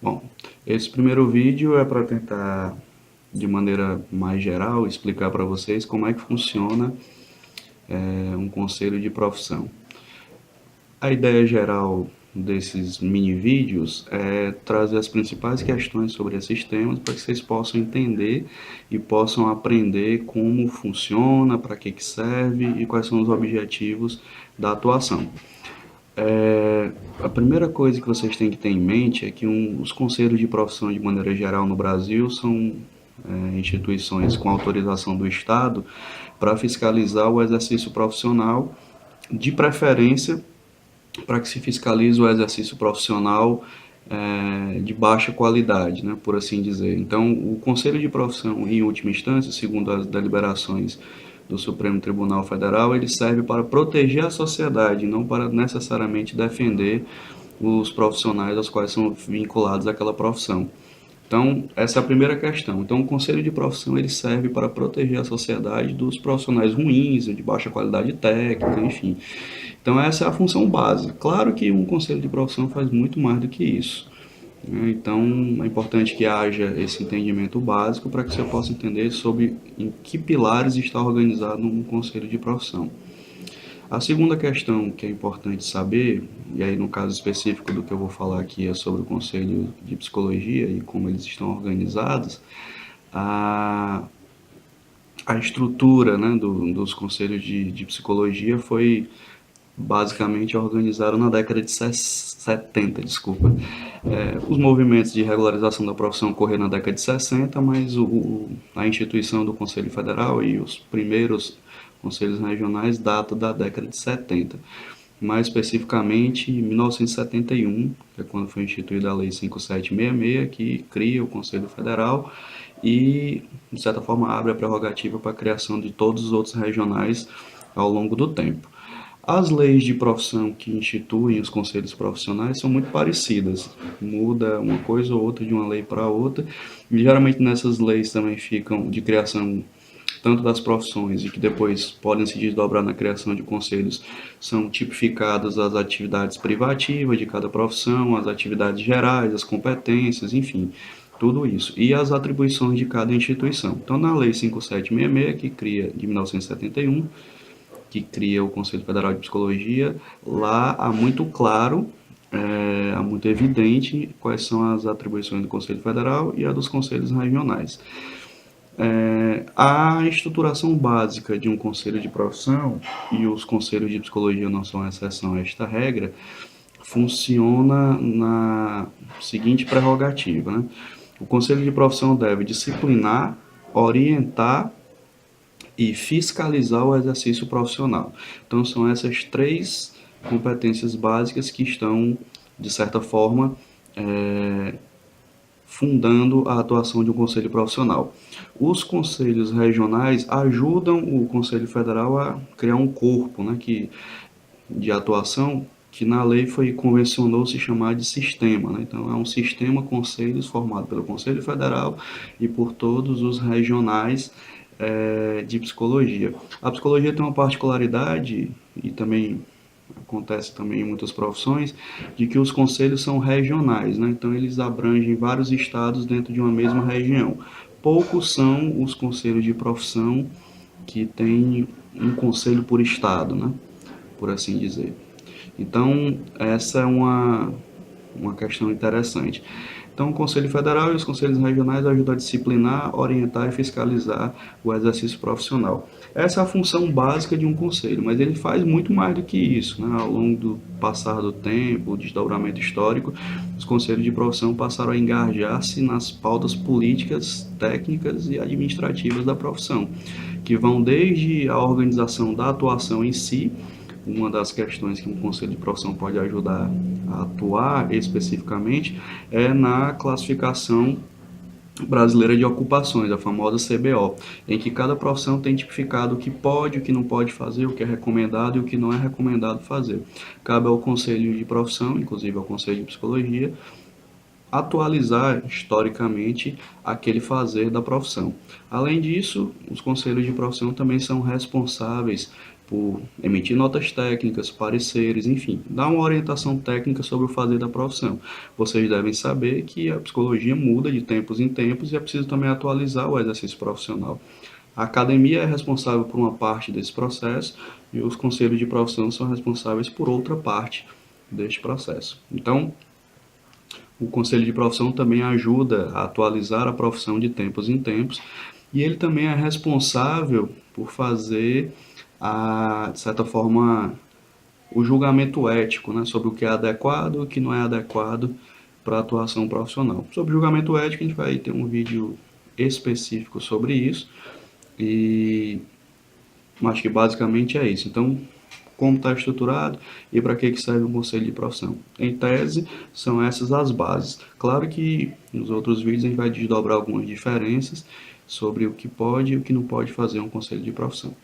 Bom, esse primeiro vídeo é para tentar, de maneira mais geral, explicar para vocês como é que funciona um conselho de profissão. A ideia geral desses mini vídeos é trazer as principais questões sobre esses temas para que vocês possam entender e possam aprender como funciona, para que serve e quais são os objetivos da atuação. A primeira coisa que vocês têm que ter em mente é que os conselhos de profissão, de maneira geral, no Brasil, são instituições com autorização do Estado para fiscalizar o exercício profissional, de preferência para que se fiscalize o exercício profissional de baixa qualidade, né, por assim dizer. Então, o Conselho de Profissão, em última instância, segundo as deliberações do Supremo Tribunal Federal, ele serve para proteger a sociedade, não para necessariamente defender os profissionais aos quais são vinculados àquela profissão. Então, essa é a primeira questão. Então, o conselho de profissão ele serve para proteger a sociedade dos profissionais ruins, de baixa qualidade técnica, enfim. Então, essa é a função básica. Claro que um conselho de profissão faz muito mais do que isso. Então, é importante que haja esse entendimento básico para que você possa entender sobre em que pilares está organizado um conselho de profissão. A segunda questão que é importante saber, e aí no caso específico do que eu vou falar aqui é sobre o Conselho de Psicologia e como eles estão organizados, a, a estrutura, né, dos conselhos de psicologia foi basicamente organizada na década de 70, desculpa. Os movimentos de regularização da profissão ocorreram na década de 60, mas a instituição do Conselho Federal e os primeiros conselhos regionais datam da década de 70. Mais especificamente, em 1971, que é quando foi instituída a Lei 5766, que cria o Conselho Federal e, de certa forma, abre a prerrogativa para a criação de todos os outros regionais ao longo do tempo. As leis de profissão que instituem os conselhos profissionais são muito parecidas, muda uma coisa ou outra de uma lei para outra, e geralmente nessas leis também ficam de criação tanto das profissões e que depois podem se desdobrar na criação de conselhos, são tipificadas as atividades privativas de cada profissão, as atividades gerais, as competências, enfim, tudo isso. E as atribuições de cada instituição. Então, na Lei 5766, que cria, de 1971, que cria o Conselho Federal de Psicologia, lá há muito claro, há muito evidente quais são as atribuições do Conselho Federal e a dos conselhos regionais. A estruturação básica de um conselho de profissão, e os conselhos de psicologia não são exceção a esta regra, funciona na seguinte prerrogativa, né? O conselho de profissão deve disciplinar, orientar e fiscalizar o exercício profissional. Então, são essas três competências básicas que estão, de certa forma, fundando a atuação de um conselho profissional. Os conselhos regionais ajudam o Conselho Federal a criar um corpo, né, de atuação que na lei convencionou se chamar de sistema. Né? Então, é um sistema conselhos formado pelo Conselho Federal e por todos os regionais de psicologia. A psicologia tem uma particularidade, e também acontece também em muitas profissões, de que os conselhos são regionais, né? Então eles abrangem vários estados dentro de uma mesma região. Poucos são os conselhos de profissão que têm um conselho por estado, né? Por assim dizer. Então essa é uma questão interessante. Então, o Conselho Federal e os conselhos regionais ajudam a disciplinar, orientar e fiscalizar o exercício profissional. Essa é a função básica de um conselho, mas ele faz muito mais do que isso. Né? Ao longo do passar do tempo, o desdobramento histórico, os conselhos de profissão passaram a engajar-se nas pautas políticas, técnicas e administrativas da profissão, que vão desde a organização da atuação em si. Uma das questões que um conselho de profissão pode ajudar a atuar especificamente é na classificação brasileira de ocupações, a famosa CBO, em que cada profissão tem tipificado o que pode, o que não pode fazer, o que é recomendado e o que não é recomendado fazer. Cabe ao conselho de profissão, inclusive ao conselho de psicologia, atualizar historicamente aquele fazer da profissão. Além disso, os conselhos de profissão também são responsáveis por emitir notas técnicas, pareceres, enfim, dar uma orientação técnica sobre o fazer da profissão. Vocês devem saber que a psicologia muda de tempos em tempos e é preciso também atualizar o exercício profissional. A academia é responsável por uma parte desse processo e os conselhos de profissão são responsáveis por outra parte deste processo. Então, o conselho de profissão também ajuda a atualizar a profissão de tempos em tempos e ele também é responsável por fazer, de certa forma, o julgamento ético, né, sobre o que é adequado e o que não é adequado para a atuação profissional. Sobre julgamento ético, a gente vai ter um vídeo específico sobre isso e acho que basicamente é isso. Então, como está estruturado e para que serve um conselho de profissão. Em tese, são essas as bases. Claro que nos outros vídeos a gente vai desdobrar algumas diferenças sobre o que pode e o que não pode fazer um conselho de profissão.